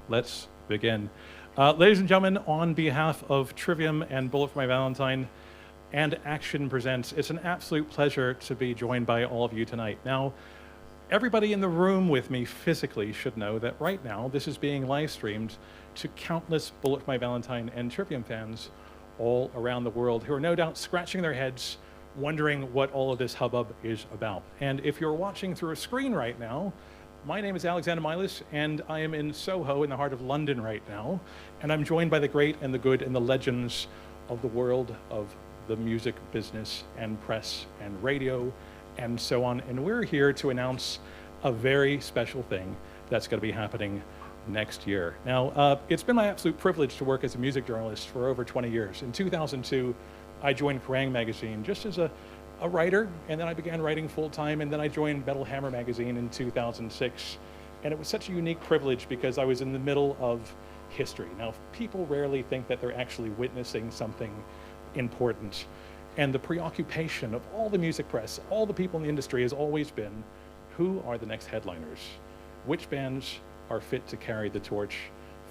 let's begin. Ladies and gentlemen, on behalf of Trivium and Bullet for My Valentine and Action Presents, it's an absolute pleasure to be joined by all of you tonight. Now, everybody in the room with me physically should know that right now this is being live streamed to countless Bullet for My Valentine and Trivium fans all around the world who are no doubt scratching their heads, wondering what all of this hubbub is about. And if you're watching through a screen right now, my name is Alexander Milas, and I am in Soho in the heart of London right now, and I'm joined by the great and the good and the legends of the world of the music business and press and radio and so on. And we're here to announce a very special thing that's going to be happening next year. Now, it's been my absolute privilege to work as a music journalist for over 20 years. In 2002, I joined Kerrang! Magazine just as a writer, and then I began writing full-time, and then I joined Metal Hammer Magazine in 2006. And it was such a unique privilege because I was in the middle of history. Now, people rarely think that they're actually witnessing something important. And the preoccupation of all the music press, all the people in the industry has always been, who are the next headliners? Which bands are fit to carry the torch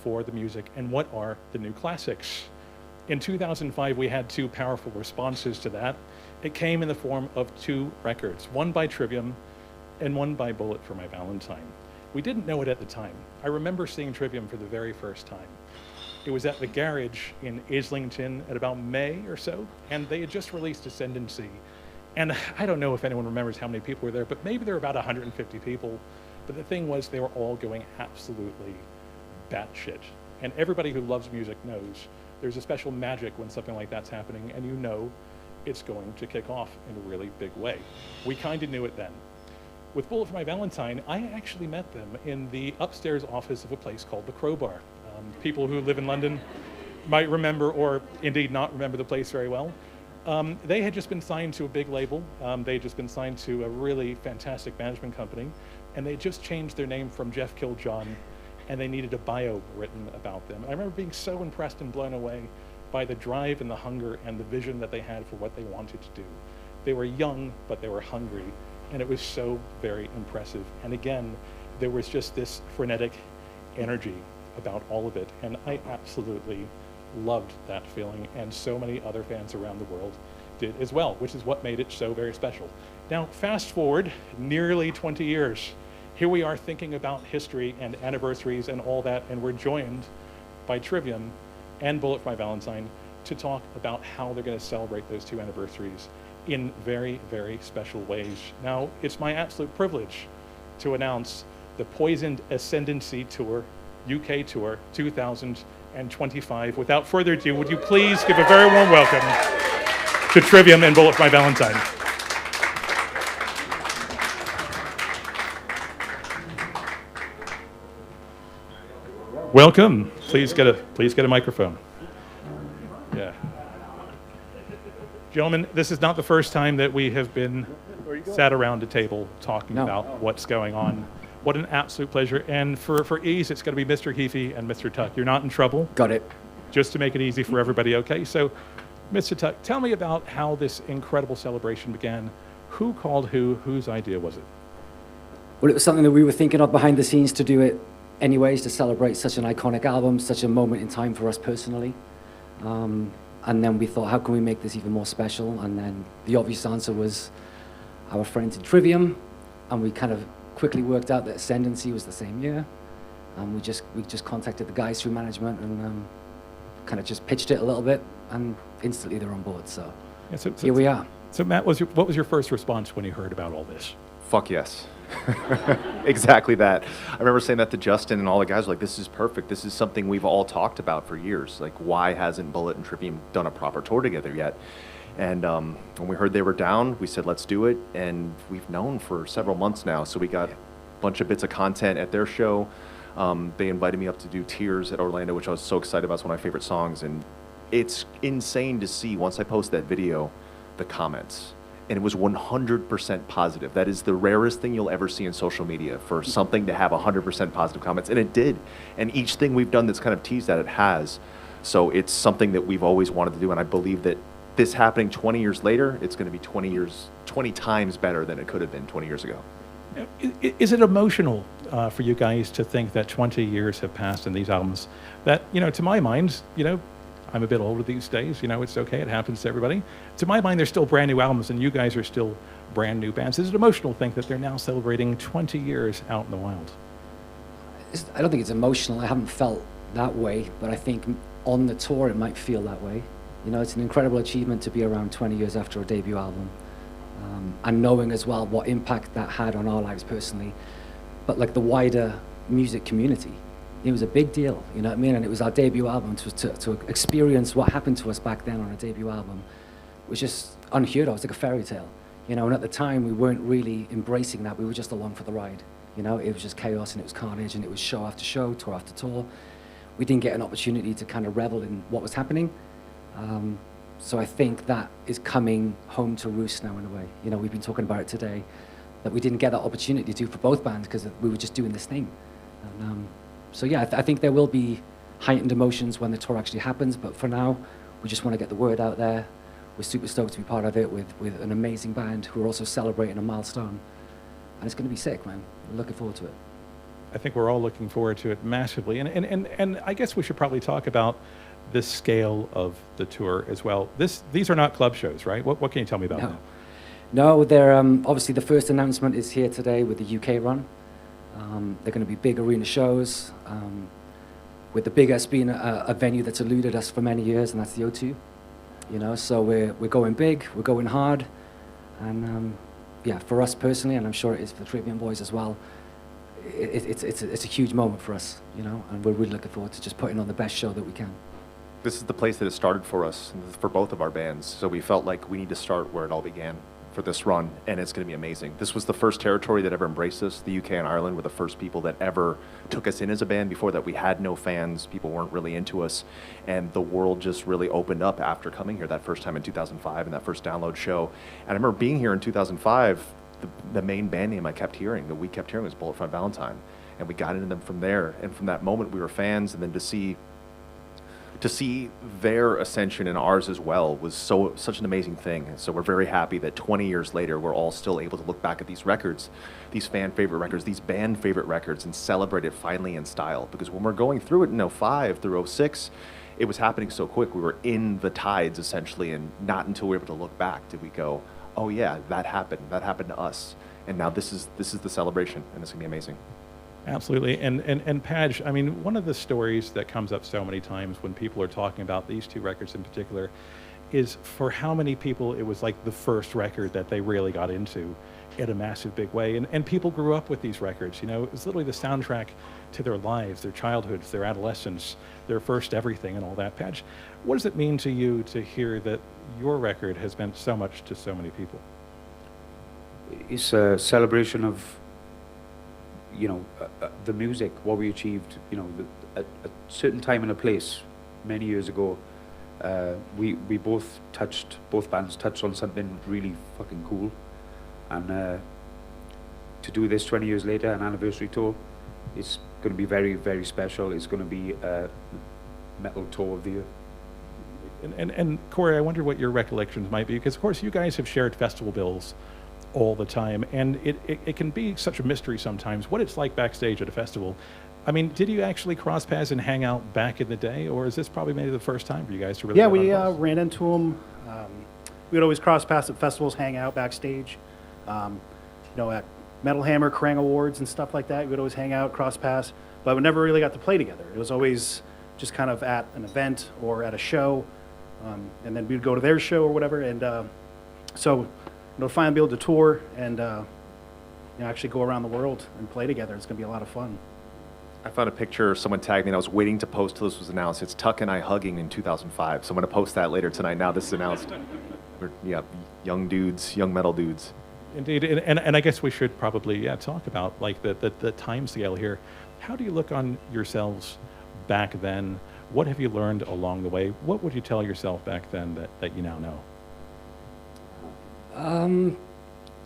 for the music, and what are the new classics? In 2005, we had two powerful responses to that. It came in the form of two records, one by Trivium and one by Bullet for My Valentine. We didn't know it at the time. I remember seeing Trivium for the very first time. It was at the Garage in Islington at about May or so, and they had just released Ascendancy. And I don't know if anyone remembers how many people were there, but maybe there were about 150 people. But the thing was, they were all going absolutely batshit. And everybody who loves music knows there's a special magic when something like that's happening, and you know it's going to kick off in a really big way. We kind of knew it then. With Bullet for My Valentine, I actually met them in the upstairs office of a place called the Crowbar. People who live in London might remember, or indeed not remember, the place very well. They had just been signed to a big label. They had just been signed to a really fantastic management company, and they just changed their name from Jeff Killed John, and they needed a bio written about them. I remember being so impressed and blown away by the drive and the hunger and the vision that they had for what they wanted to do. They were young, but they were hungry, and it was so very impressive. And again, there was just this frenetic energy about all of it, and I absolutely loved that feeling, and so many other fans around the world did as well, which is what made it so very special. Now, fast forward nearly 20 years. Here we are thinking about history and anniversaries and all that, and we're joined by Trivium and Bullet for My Valentine to talk about how they're going to celebrate those two anniversaries in very, very special ways. Now, it's my absolute privilege to announce the Poisoned Ascendancy Tour, UK Tour 2025. Without further ado, would you please give a very warm welcome to Trivium and Bullet for My Valentine. Welcome. Please get a microphone. Yeah. Gentlemen, this is not the first time that we have been sat around a table talking about what's going on. What an absolute pleasure. And for ease, it's going to be Mr. Heafy and Mr. Tuck. You're not in trouble. Got it. Just to make it easy for everybody, okay? So, Mr. Tuck, tell me about how this incredible celebration began. Who called who? Whose idea was it? Well, it was something that we were thinking of behind the scenes to do it anyways, to celebrate such an iconic album, such a moment in time for us personally. And then we thought, how can we make this even more special? And then the obvious answer was our friends in Trivium, and we kind of quickly worked out that Ascendancy was the same year. We just contacted the guys through management and kind of just pitched it a little bit, and instantly they're on board. So, yeah, so here we are. So Matt, what was your first response when you heard about all this? Fuck yes. Exactly that. I remember saying that to Justin, and all the guys were like, this is perfect. This is something we've all talked about for years. Like, why hasn't Bullet and Trivium done a proper tour together yet? And when we heard they were down, we said, let's do it. And we've known for several months now. So we got a bunch of bits of content at their show. They invited me up to do Tears at Orlando, which I was so excited about. It's one of my favorite songs. And it's insane to see, once I post that video, the comments. And it was 100% positive. That is the rarest thing you'll ever see in social media, for something to have 100% positive comments. And it did. And each thing we've done that's kind of teased that, it has. So it's something that we've always wanted to do. And I believe that this happening 20 years later, it's going to be 20 times better than it could have been 20 years ago. Is it emotional for you guys to think that 20 years have passed in these albums? That, to my mind, I'm a bit older these days. It's okay. It happens to everybody. To my mind, they're still brand new albums, and you guys are still brand new bands. Is it emotional to think that they're now celebrating 20 years out in the wild? I don't think it's emotional. I haven't felt that way, but I think on the tour it might feel that way. It's an incredible achievement to be around 20 years after a debut album, and knowing as well what impact that had on our lives personally, but like the wider music community. It was a big deal, you know what I mean? And it was our debut album. To experience what happened to us back then on a debut album was just unheard of. It was like a fairy tale, and at the time we weren't really embracing that. We were just along for the ride. It was just chaos and it was carnage and it was show after show, tour after tour. We didn't get an opportunity to kind of revel in what was happening. So I think that is coming home to roost now in a way. We've been talking about it today, that we didn't get that opportunity to for both bands because we were just doing this thing. And, so yeah, I think there will be heightened emotions when the tour actually happens, but for now, we just want to get the word out there. We're super stoked to be part of it with an amazing band who are also celebrating a milestone. And it's going to be sick, man. We're looking forward to it. I think we're all looking forward to it massively. And I guess we should probably talk about the scale of the tour as well. These are not club shows, right? What can you tell me about that? No, they're obviously the first announcement is here today with the UK run. They're going to be big arena shows, with the biggest being a venue that's eluded us for many years, and that's the O2. So we're going big, we're going hard, and yeah, for us personally, and I'm sure it is for the Trivium boys as well, it's a huge moment for us, and we're really looking forward to just putting on the best show that we can. This is the place that it started for us, for both of our bands. So we felt like we need to start where it all began for this run, and it's going to be amazing. This was the first territory that ever embraced us. The UK and Ireland were the first people that ever took us in as a band. Before that, we had no fans. People weren't really into us, and the world just really opened up after coming here that first time in 2005 and that first download show. And I remember being here in 2005, the main band name I kept hearing, that we kept hearing, was Bullet for My Valentine, and we got into them from there. And from that moment, we were fans, and then to see their ascension and ours as well was such an amazing thing. And so we're very happy that 20 years later, we're all still able to look back at these records, these fan favorite records, these band favorite records, and celebrate it finally in style. Because when we're going through it in 05 through 06, it was happening so quick. We were in the tides essentially, and not until we were able to look back did we go, oh yeah, that happened to us. And now this is the celebration, and it's gonna be amazing. Absolutely. And Padge, I mean, one of the stories that comes up so many times when people are talking about these two records in particular is for how many people it was like the first record that they really got into in a massive big way. And people grew up with these records, it was literally the soundtrack to their lives, their childhoods, their adolescence, their first everything and all that. Padge, what does it mean to you to hear that your record has meant so much to so many people? It's a celebration of the music, what we achieved, at a certain time and a place many years ago. We both bands touched on something really fucking cool, and to do this 20 years later, an anniversary tour, it's going to be very, very special. It's going to be a metal tour of the year. And Corey, I wonder what your recollections might be, because of course you guys have shared festival bills all the time, and it can be such a mystery sometimes what it's like backstage at a festival. I mean, did you actually cross paths and hang out back in the day, or is this probably maybe the first time for you guys to really? Yeah, we ran into them. We'd always cross paths at festivals, hang out backstage. At Metal Hammer, Kerrang Awards, and stuff like that. We'd always hang out, cross paths, but we never really got to play together. It was always just kind of at an event or at a show, and then we'd go to their show or whatever. And so finally be able to tour and actually go around the world and play together. It's going to be a lot of fun. I found a picture, someone tagged me, and I was waiting to post till this was announced. It's Tuck and I hugging in 2005, so I'm going to post that later tonight. Now this is announced. We're young dudes, young metal dudes. Indeed, and I guess we should probably talk about like the time scale here. How do you look on yourselves back then? What have you learned along the way? What would you tell yourself back then that you now know?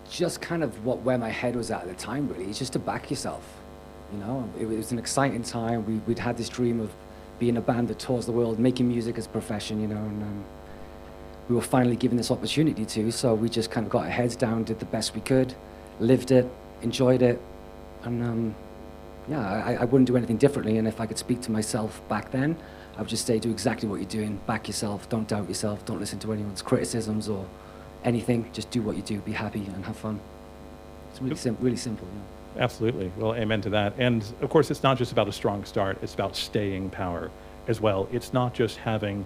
Just kind of where my head was at the time, really. It's just to back yourself. It was an exciting time. We'd had this dream of being a band that tours the world, making music as a profession, and we were finally given this opportunity to, so we just kind of got our heads down, did the best we could, lived it, enjoyed it, and yeah, I wouldn't do anything differently. And if I could speak to myself back then, I would just say, do exactly what you're doing. Back yourself. Don't doubt yourself. Don't listen to anyone's criticisms or anything. Just do what you do. Be happy and have fun. It's really simple. Yeah. Absolutely. Well, amen to that. And of course, it's not just about a strong start. It's about staying power as well. It's not just having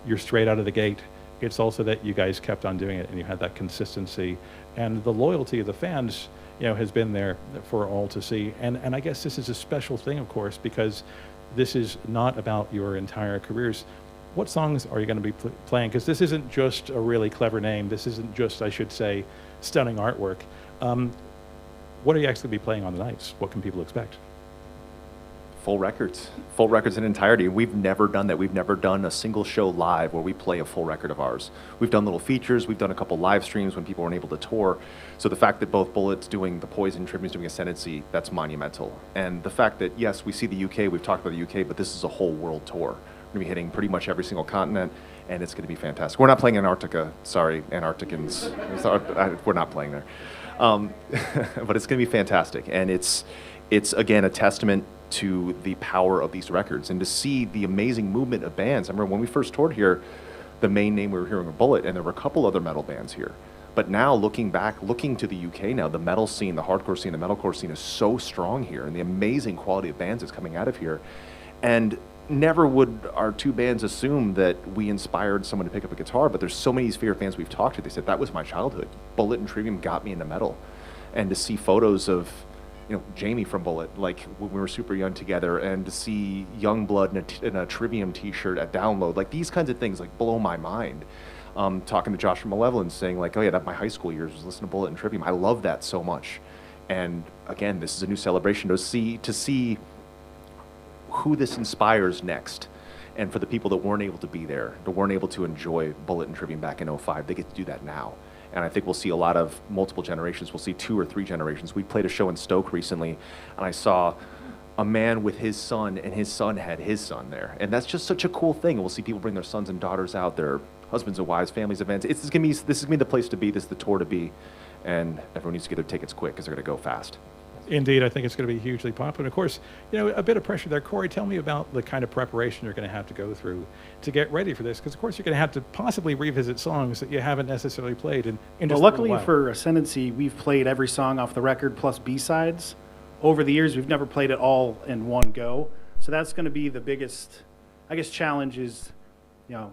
you're straight out of the gate. It's also that you guys kept on doing it and you had that consistency, and the loyalty of the fans, has been there for all to see. And I guess this is a special thing, of course, because this is not about your entire careers. What songs are you going to be playing? Because this isn't just a really clever name. This isn't just, I should say, stunning artwork. What are you actually be playing on the nights? What can people expect? Full records in entirety. We've never done that. We've never done a single show live where we play a full record of ours. We've done little features. We've done a couple live streams when people weren't able to tour. So the fact that both Bullet's doing the Poison, Trivium's doing Ascendancy, that's monumental. And the fact that, yes, we see the UK, we've talked about the UK, but this is a whole world tour. We're going to be hitting pretty much every single continent, and it's going to be fantastic. We're not playing Antarctica. Sorry, Antarcticans. We're not playing there. But it's going to be fantastic. And it's again, a testament to the power of these records, and to see the amazing movement of bands. I remember when we first toured here, the main name we were hearing was Bullet, and there were a couple other metal bands here. But now looking back, looking to the UK now, the metal scene, the hardcore scene, the metalcore scene is so strong here, and the amazing quality of bands that's coming out of here. And never would our two bands assume that we inspired someone to pick up a guitar, but there's so many Sphere fans we've talked to, they said, that was my childhood. Bullet and Trivium got me into metal. And to see photos of Jamie from Bullet, like when we were super young together, and to see Youngblood in a Trivium t-shirt at Download, like these kinds of things like blow my mind. Talking to Josh from Malevolence, saying like, oh yeah, that my high school years was listening to Bullet and Trivium. I love that so much. And again, this is a new celebration to see who this inspires next. And for the people that weren't able to be there, that weren't able to enjoy Bullet and Trivium back in '05, they get to do that now. And I think we'll see a lot of multiple generations. We'll see 2 or 3 generations. We played a show in Stoke recently, and I saw a man with his son, and his son had his son there. And that's just such a cool thing. And we'll see people bring their sons and daughters out, their husbands and wives, families, events. This is gonna be the place to be. This is the tour to be. And everyone needs to get their tickets quick because they're going to go fast. Indeed, I think it's going to be hugely popular. And of course, a bit of pressure there. Corey, tell me about the kind of preparation you're going to have to go through to get ready for this, because of course you're going to have to possibly revisit songs that you haven't necessarily played in just well, a luckily little while. for Ascendancy, we've played every song off the record plus B-sides. Over the years, we've never played it all in one go. So that's going to be the biggest, I guess, challenge is,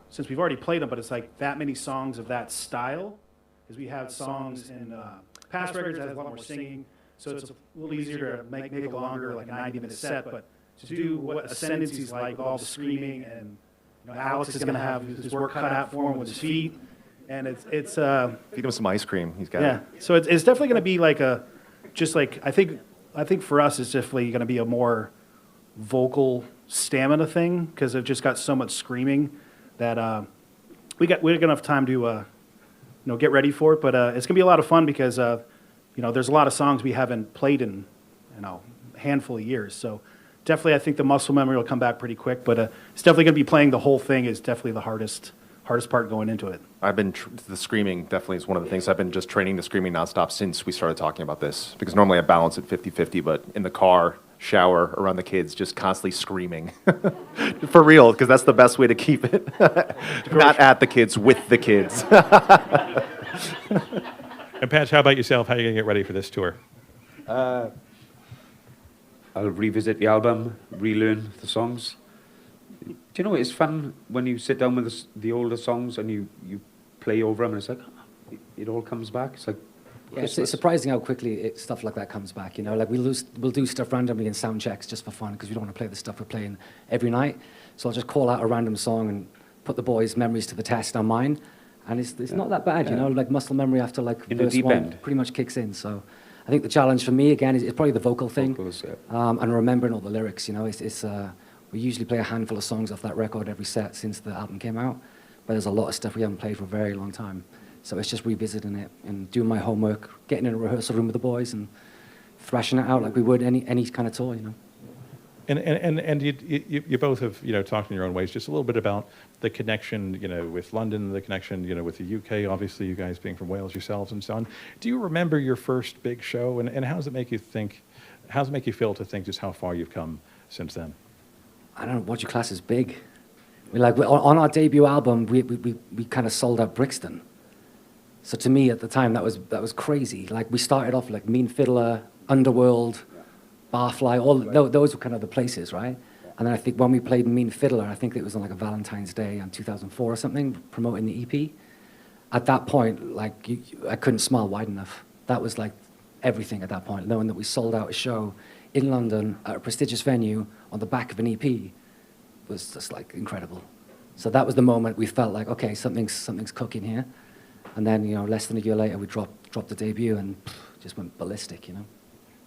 since we've already played them, but it's like that many songs of that style, because we have songs in past records that have a lot more singing. So it's a little easier to make a longer, like a 90-minute set, but to do what Ascendancy's like, with all the screaming, and Alex is going to have his work cut out for him with his feet, and it's Feed him some ice cream. He's got yeah. So it's definitely going to be like I think for us it's definitely going to be a more vocal stamina thing, because they've just got so much screaming that we got enough time to get ready for it, but it's going to be a lot of fun because there's a lot of songs we haven't played in, a handful of years. So definitely, I think the muscle memory will come back pretty quick. But it's definitely going to be playing the whole thing is definitely the hardest part going into it. I've been the screaming definitely is one of the things. I've been just training the screaming nonstop since we started talking about this, because normally I balance at 50-50, but in the car, shower, around the kids, just constantly screaming. For real, because that's the best way to keep it. Not at the kids, with the kids. And Patch, how about yourself? How are you going to get ready for this tour? I'll revisit the album, relearn the songs. Do you know, it's fun when you sit down with the older songs and you play over them, and it's like, it all comes back. It's like, yeah, it's surprising how quickly stuff like that comes back. Like we'll do stuff randomly in sound checks just for fun, because we don't want to play the stuff we're playing every night. So I'll just call out a random song and put the boys' memories to the test on mine. And it's not that bad, like muscle memory after like in the verse deep 1 end. pretty much kicks in. So I think the challenge for me again is probably the vocal thing. Vocals, yeah. And remembering all the lyrics. We usually play a handful of songs off that record every set since the album came out, but there's a lot of stuff we haven't played for a very long time. So it's just revisiting it and doing my homework, getting in a rehearsal room with the boys and thrashing it out like we would any kind of tour. And you both have talked in your own ways just a little bit about the connection with London, the connection with the UK. Obviously, you guys being from Wales yourselves and so on. Do you remember your first big show, and how does it make you think How does it make you feel to think just how far you've come since then? I don't know what your class is big. On our debut album, we kind of sold out Brixton. So to me at the time, that was crazy. Like we started off like Mean Fiddler, Underworld, Barfly, those were kind of the places, right? And then I think when we played Mean Fiddler, I think it was on like a Valentine's Day in 2004 or something, promoting the EP. At that point, like I couldn't smile wide enough. That was like everything at that point, knowing that we sold out a show in London at a prestigious venue on the back of an EP was just like incredible. So that was the moment we felt like, okay, something's cooking here. And then, less than a year later, we dropped the debut and just went ballistic,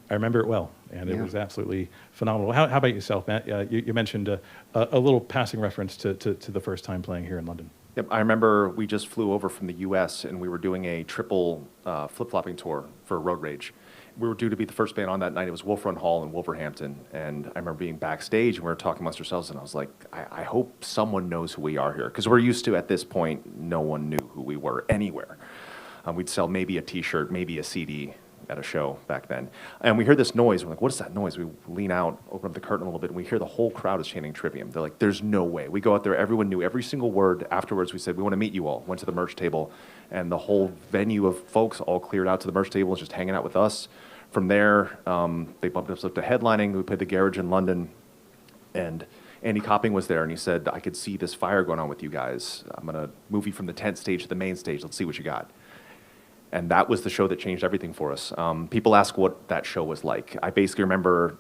I remember it well, and it Yeah. was absolutely phenomenal. How about yourself, Matt? You mentioned a little passing reference to the first time playing here in London. Yep, I remember we just flew over from the U.S. and we were doing a triple flip-flopping tour for Road Rage. We were due to be the first band on that night. It was Wolf Run Hall in Wolverhampton, and I remember being backstage and we were talking amongst ourselves, and I was like, I hope someone knows who we are here, because we're used to, at this point, no one knew who we were anywhere. We'd sell maybe a T-shirt, maybe a CD at a show back then. And we hear this noise. We're like, what is that noise? We lean out, open up the curtain a little bit, and we hear the whole crowd is chanting Trivium. They're like, there's no way. We go out there. Everyone knew every single word. Afterwards, we said, we want to meet you all. Went to the merch table, and the whole venue of folks all cleared out to the merch table and just hanging out with us. From there, they bumped us up to headlining. We played the Garage in London, and Andy Copping was there, and he said, I could see this fire going on with you guys. I'm going to move you from the tent stage to the main stage. Let's see what you got. And that was the show that changed everything for us. People ask what that show was like. I basically remember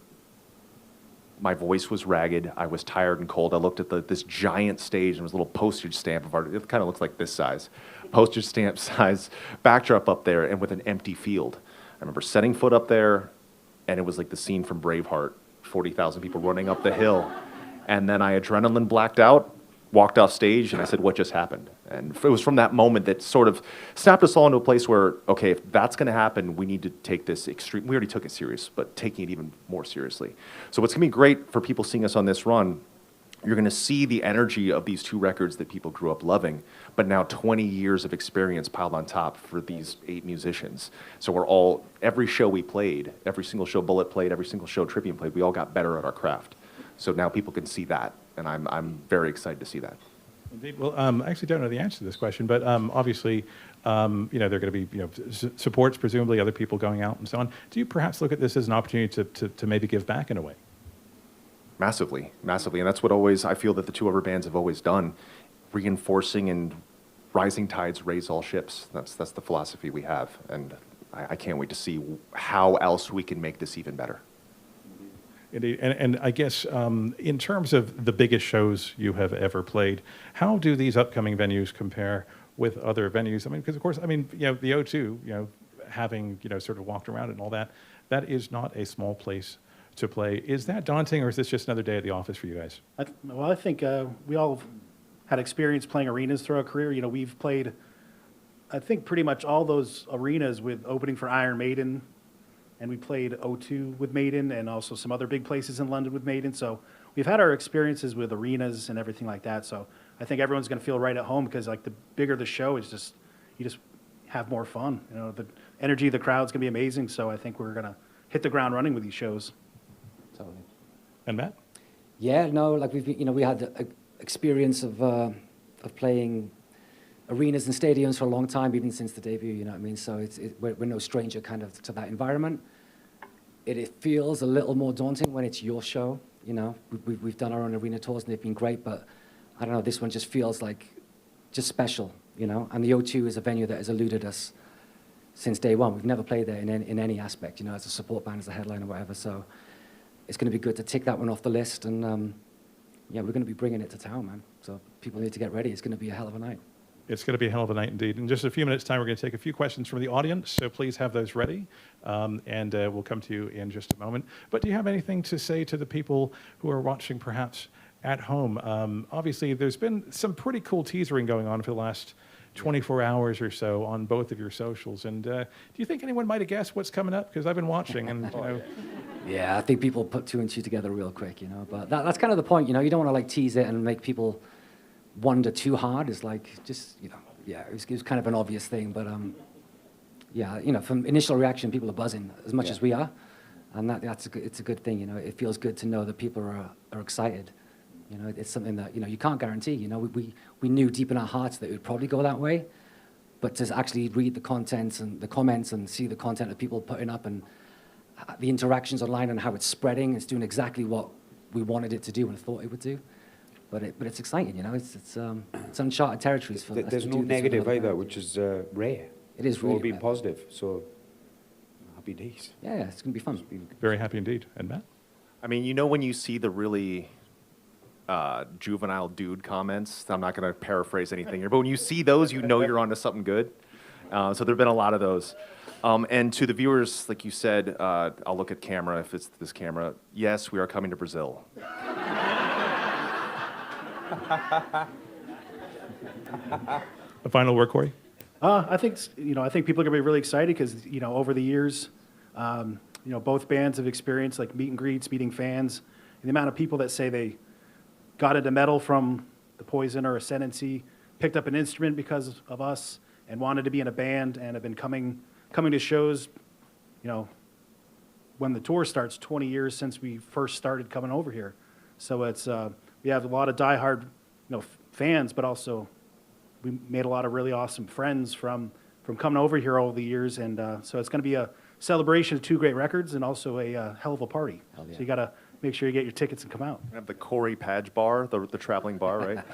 my voice was ragged. I was tired and cold. I looked at this giant stage, and there was a little postage stamp of art. It kind of looks like this size. Postage stamp size backdrop up there, and with an empty field. I remember setting foot up there, and it was like the scene from Braveheart, 40,000 people running up the hill. And then I adrenaline blacked out, walked off stage, and I said, what just happened? And it was from that moment that sort of snapped us all into a place where, okay, if that's going to happen, we need to take this extreme. We already took it serious, but taking it even more seriously. So what's going to be great for people seeing us on this run, you're going to see the energy of these two records that people grew up loving, but now 20 years of experience piled on top for these 8 musicians. So every show we played, every single show Bullet played, every single show Trivium played, we all got better at our craft. So now people can see that, and I'm very excited to see that. Indeed. Well, I actually don't know the answer to this question, but obviously, there are going to be supports, presumably other people going out and so on. Do you perhaps look at this as an opportunity to maybe give back in a way? Massively, massively, and that's what I feel that the two other bands have always done, reinforcing and rising tides raise all ships. That's the philosophy we have, and I can't wait to see how else we can make this even better. Indeed. And I guess in terms of the biggest shows you have ever played, how do these upcoming venues compare with other venues? I mean, because of course, the O2, having sort of walked around it and all that, that is not a small place to play. Is that daunting, or is this just another day at the office for you guys? I think we all had experience playing arenas through our career. We've played, I think, pretty much all those arenas with opening for Iron Maiden, and we played O2 with Maiden, and also some other big places in London with Maiden. So we've had our experiences with arenas and everything like that. So I think everyone's going to feel right at home, because like the bigger the show is, you just have more fun. The energy of the crowd's going to be amazing. So I think we're going to hit the ground running with these shows. Totally. And Matt? Yeah, no, like we had a experience of playing arenas and stadiums for a long time, even since the debut. You know what I mean? So we're no stranger kind of to that environment. It feels a little more daunting when it's your show. We've done our own arena tours and they've been great, but I don't know. This one just feels like just special. And the O2 is a venue that has eluded us since day one. We've never played there in any aspect. As a support band, as a headline or whatever. So it's going to be good to tick that one off the list, and we're going to be bringing it to town, man. So people need to get ready. It's going to be a hell of a night. It's going to be a hell of a night indeed. In just a few minutes' time, we're going to take a few questions from the audience, so please have those ready, and we'll come to you in just a moment. But do you have anything to say to the people who are watching, perhaps, at home? Obviously, there's been some pretty cool teasering going on for the last 24 hours or so on both of your socials. And do you think anyone might have guessed what's coming up? Because I've been watching, and, Yeah, I think people put 2 and 2 together real quick, But that's kind of the point, You don't want to, like, tease it and make people wonder too hard. It's like, just, it was kind of an obvious thing. But, from initial reaction, people are buzzing as much as we are. And it's a good thing, you know. It feels good to know that people are excited. You know, it's something that, you know, you can't guarantee. You know, we knew deep in our hearts that it would probably go that way, but to actually read the contents and the comments and see the content that people putting up and the interactions online and how it's spreading, it's doing exactly what we wanted it to do and thought it would do. But it's exciting, you know. It's uncharted territories for us There's to no do this with negative another either, band. which is rare. It is It's all really been rare. positive, so happy days. Yeah, it's going to be fun. Very happy indeed. And Matt? I mean, you know, when you see the really juvenile dude comments, I'm not going to paraphrase anything here, but when you see those, you know you're onto something good. So there have been a lot of those. And to the viewers, like you said, I'll look at camera if it's this camera. Yes, we are coming to Brazil. A final word, Corey? I think I think people are gonna be really excited because over the years, both bands have experienced like meet and greets, meeting fans, and the amount of people that say they got into metal from the Poison or Ascendancy, picked up an instrument because of us, and wanted to be in a band, and have been coming to shows, when the tour starts, 20 years since we first started coming over here. So it's we have a lot of diehard fans, but also we made a lot of really awesome friends from coming over here over the years, and so it's going to be a celebration of two great records and also a hell of a party. Hell yeah. So you got to make sure you get your tickets and come out. We have the Corey Padge bar, the traveling bar, right?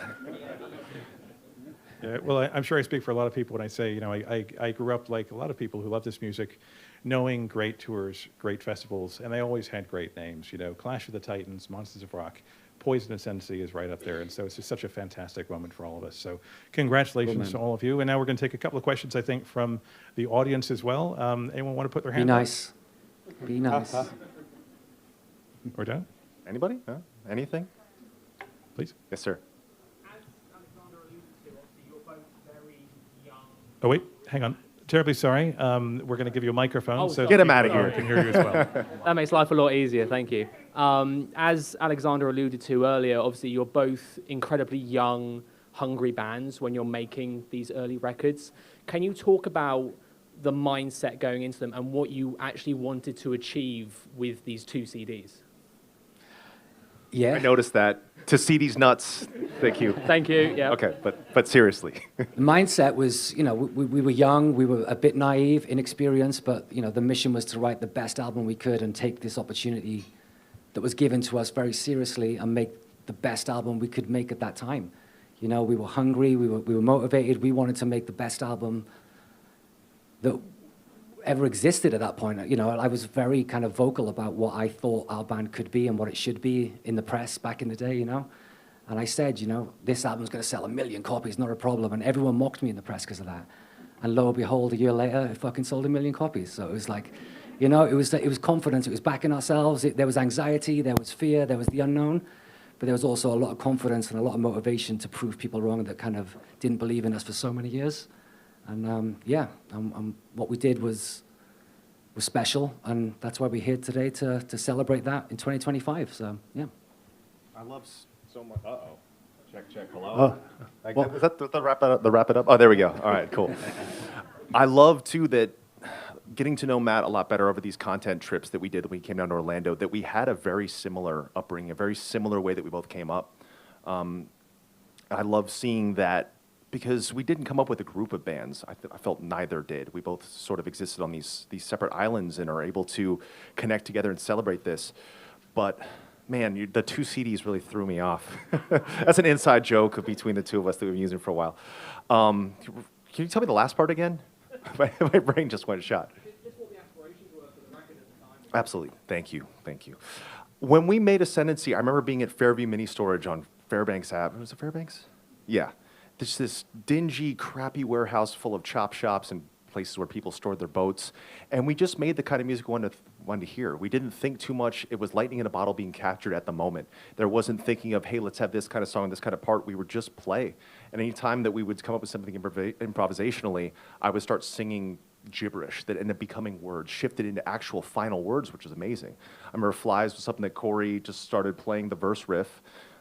Yeah, well, I'm sure I speak for a lot of people when I say, I grew up like a lot of people who love this music, knowing great tours, great festivals, and they always had great names. Clash of the Titans, Monsters of Rock, Poison Ascendancy is right up there, and so it's just such a fantastic moment for all of us. So congratulations to all of you. And now we're going to take a couple of questions, I think, from the audience as well. Anyone want to put their Be hand up? nice. Be nice. We're done? Anybody? No? Anything? Please. Yes, sir. Oh, wait, hang on. Terribly sorry. We're going to give you a microphone. Oh, so sorry. Get him outta people here. can hear you as well. That makes life a lot easier, thank you. As Alexander alluded to earlier, obviously you're both incredibly young, hungry bands when you're making these early records. Can you talk about the mindset going into them and what you actually wanted to achieve with these two CDs? Yeah. I noticed that. To see these nuts. Thank you. Thank you, yeah. Okay, but seriously. The mindset was, we were young, we were a bit naive, inexperienced, but, the mission was to write the best album we could and take this opportunity that was given to us very seriously and make the best album we could make at that time. We were hungry, we were motivated, we wanted to make the best album that ever existed at that point. I was very kind of vocal about what I thought our band could be and what it should be in the press back in the day, And I said, this album's going to sell 1 million copies, not a problem. And everyone mocked me in the press because of that. And lo and behold, a year later, it fucking sold 1 million copies. So it was like, it was confidence. It was backing ourselves. There was anxiety. There was fear. There was the unknown. But there was also a lot of confidence and a lot of motivation to prove people wrong that kind of didn't believe in us for so many years. And what we did was special, and that's why we're here today to celebrate that in 2025. So yeah. I love so much. Uh-oh. Check. Hello. Well- Is that the wrap it up? Oh, there we go. All right, cool. I love too that getting to know Matt a lot better over these content trips that we did when we came down to Orlando, that we had a very similar upbringing, a very similar way that we both came up. I love seeing that because we didn't come up with a group of bands. I felt neither did. We both sort of existed on these separate islands and are able to connect together and celebrate this. But man, the two CDs really threw me off. That's an inside joke between the two of us that we've been using for a while. Can you tell me the last part again? my brain just went shot. Just what the aspirations were for the record at the time. Absolutely. Thank you. When we made Ascendancy, I remember being at Fairview Mini Storage on Fairbanks Ave. Was it Fairbanks? Yeah. This dingy, crappy warehouse full of chop shops and places where people stored their boats. And we just made the kind of music we wanted to hear. We didn't think too much. It was lightning in a bottle being captured at the moment. There wasn't thinking of, hey, let's have this kind of song, this kind of part. We would just play. And any time that we would come up with something improvisationally, I would start singing gibberish that ended up becoming words, shifted into actual final words, which was amazing. I remember Flies was something that Corey just started playing the verse riff.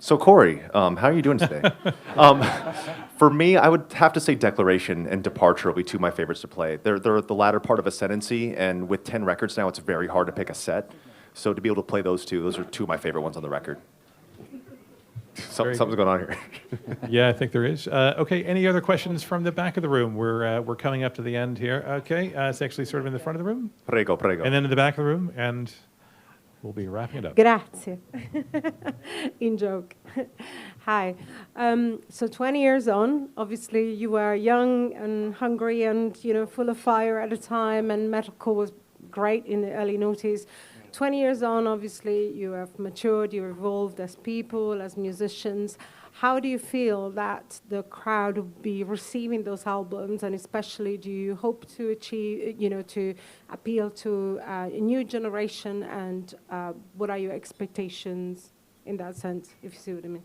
So Corey, how are you doing today? For me, I would have to say Declaration and Departure will be two of my favorites to play. They're the latter part of Ascendancy, and with 10 records now, it's very hard to pick a set. So to be able to play those are two of my favorite ones on the record. Something's going on here. Yeah, I think there is. Okay, any other questions from the back of the room? We're coming up to the end here. Okay, it's actually sort of in the front of the room. Prego, prego. And then in the back of the room, and we'll be wrapping it up. Grazie. In joke. Hi. So 20 years on, obviously you were young and hungry and, full of fire at the time, and metalcore was great in the early noughties. 20 years on, obviously you have matured, you evolved as people, as musicians. How do you feel that the crowd will be receiving those albums, and especially do you hope to achieve, to appeal to a new generation, and what are your expectations in that sense, if you see what I mean?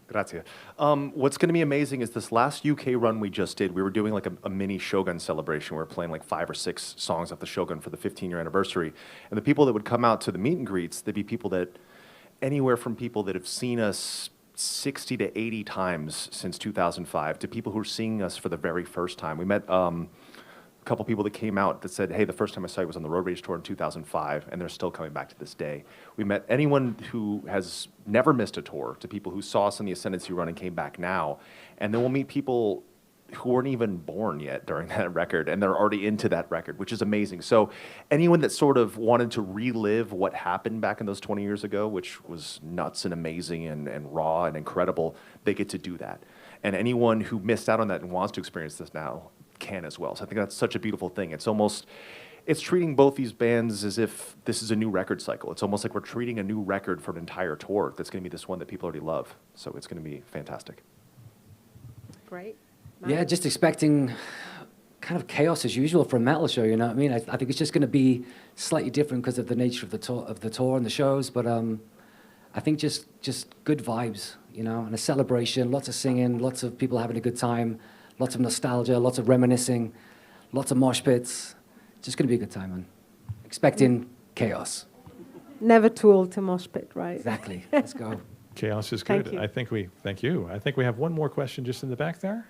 Grazie. What's going to be amazing is this last UK run we just did, we were doing like a mini Shogun celebration. We were playing like 5 or 6 songs of the Shogun for the 15-year anniversary. And the people that would come out to the meet and greets, they'd be people that, anywhere from people that have seen us 60 to 80 times since 2005 to people who are seeing us for the very first time. We met a couple people that came out that said, hey, the first time I saw you was on the Road Rage Tour in 2005, and they're still coming back to this day. We met anyone who has never missed a tour, to people who saw us in the Ascendancy run and came back now. And then we'll meet people who weren't even born yet during that record, and they're already into that record, which is amazing. So anyone that sort of wanted to relive what happened back in those 20 years ago, which was nuts and amazing and raw and incredible, they get to do that. And anyone who missed out on that and wants to experience this now can as well. So I think that's such a beautiful thing. It's treating both these bands as if this is a new record cycle. It's almost like we're treating a new record for an entire tour that's going to be this one that people already love. So it's going to be fantastic. Great. Yeah, just expecting kind of chaos as usual for a metal show, you know what I mean? I think it's just going to be slightly different because of the nature of the tour and the shows, but I think just good vibes, and a celebration, lots of singing, lots of people having a good time, lots of nostalgia, lots of reminiscing, lots of mosh pits. Just going to be a good time, man. Expecting chaos. Never too old to mosh pit, right? Exactly. Let's go. Chaos is good. Thank you. Thank you. I think we have one more question just in the back there.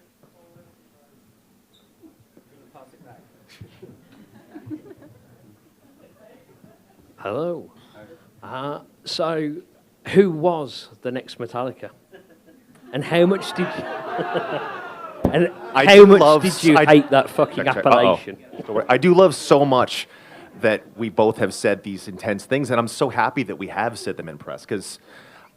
Hello. So, who was the next Metallica? And how much did you... and how much did you hate that fucking appellation? I do love so much that we both have said these intense things, and I'm so happy that we have said them in press, because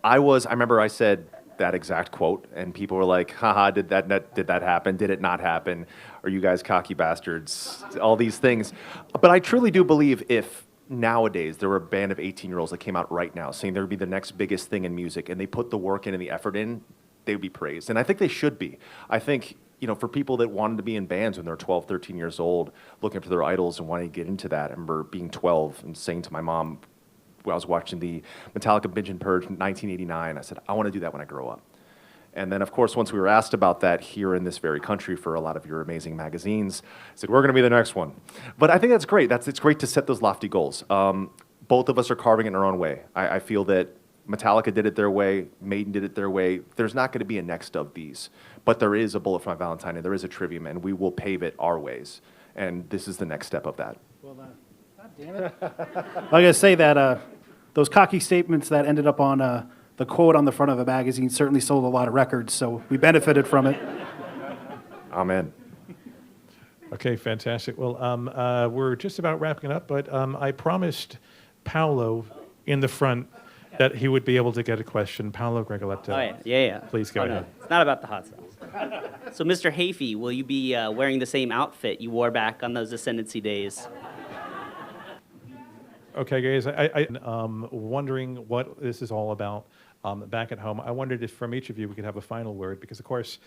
I remember I said that exact quote, and people were like, haha, did that happen? Did it not happen? Are you guys cocky bastards? All these things. But I truly do believe if nowadays there were a band of 18-year-olds that came out right now saying there would be the next biggest thing in music, and they put the work in and the effort in, they would be praised. And I think they should be. I think, for people that wanted to be in bands when they're 12, 13 years old, looking for their idols and wanting to get into that. I remember being 12 and saying to my mom, when I was watching the Metallica Binge and Purge in 1989, I said, I want to do that when I grow up. And then, of course, once we were asked about that here in this very country for a lot of your amazing magazines, I said, we're going to be the next one. But I think that's great. It's great to set those lofty goals. Both of us are carving it in our own way. I feel that Metallica did it their way, Maiden did it their way. There's not going to be a next of these. But there is a Bullet for My Valentine, and there is a Trivium, and we will pave it our ways. And this is the next step of that. Well done. God damn it. I gotta say that those cocky statements that ended up on the quote on the front of a magazine certainly sold a lot of records, so we benefited from it. Amen. Okay, fantastic. Well, we're just about wrapping it up, but I promised Paolo in the front that he would be able to get a question. Paolo Gregoletto. Oh, yeah. Please go ahead. No. It's not about the hot sauce. So, Mr. Hafey, will you be wearing the same outfit you wore back on those Ascendancy days? Okay, guys, I'm wondering what this is all about back at home. I wondered if from each of you we could have a final word, because, of course,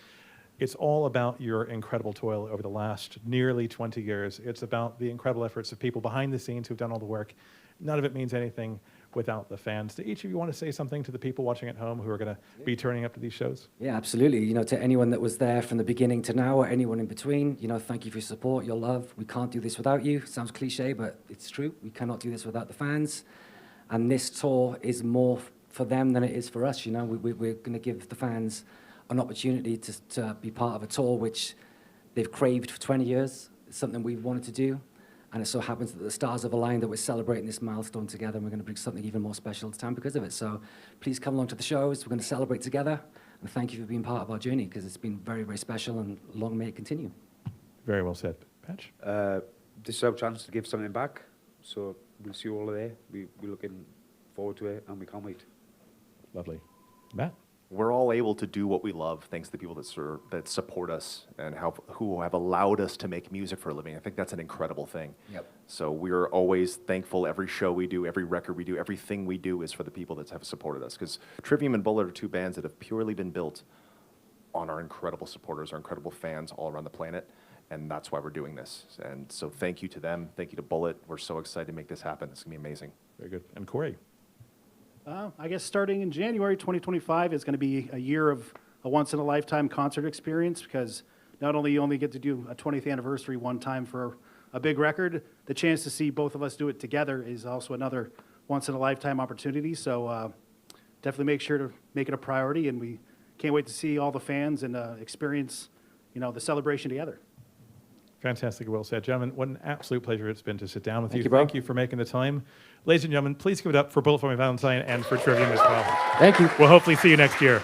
it's all about your incredible toil over the last nearly 20 years. It's about the incredible efforts of people behind the scenes who've done all the work. None of it means anything without the fans. Do each of you want to say something to the people watching at home who are going to be turning up to these shows? Yeah, absolutely. To anyone that was there from the beginning to now, or anyone in between, thank you for your support, your love. We can't do this without you. Sounds cliche, but it's true. We cannot do this without the fans. And this tour is more for them than it is for us. You know, we're going to give the fans an opportunity to be part of a tour which they've craved for 20 years. It's something we've wanted to do. And it so happens that the stars have aligned that we're celebrating this milestone together, and we're going to bring something even more special to town because of it. So please come along to the shows. We're going to celebrate together. And thank you for being part of our journey, because it's been very, very special, and long may it continue. Very well said. Patch? This is our chance to give something back. So we'll see you all there. We're looking forward to it, and we can't wait. Lovely. Matt? We're all able to do what we love thanks to the people that support us and who have allowed us to make music for a living. I think that's an incredible thing. Yep. So we're always thankful. Every show we do, every record we do, everything we do is for the people that have supported us. Because Trivium and Bullet are two bands that have purely been built on our incredible supporters, our incredible fans all around the planet. And that's why we're doing this. And so thank you to them. Thank you to Bullet. We're so excited to make this happen. It's going to be amazing. Very good. And Corey? I guess starting in January 2025 is going to be a year of a once-in-a-lifetime concert experience, because not only you only get to do a 20th anniversary one time for a big record, the chance to see both of us do it together is also another once-in-a-lifetime opportunity. So definitely make sure to make it a priority, and we can't wait to see all the fans and experience, the celebration together. Fantastic, well said. Gentlemen, what an absolute pleasure it's been to sit down with you. Thank you, bro. Thank you for making the time. Ladies and gentlemen, please give it up for Bullet for My Valentine and for Trivium as well. Thank you. We'll hopefully see you next year.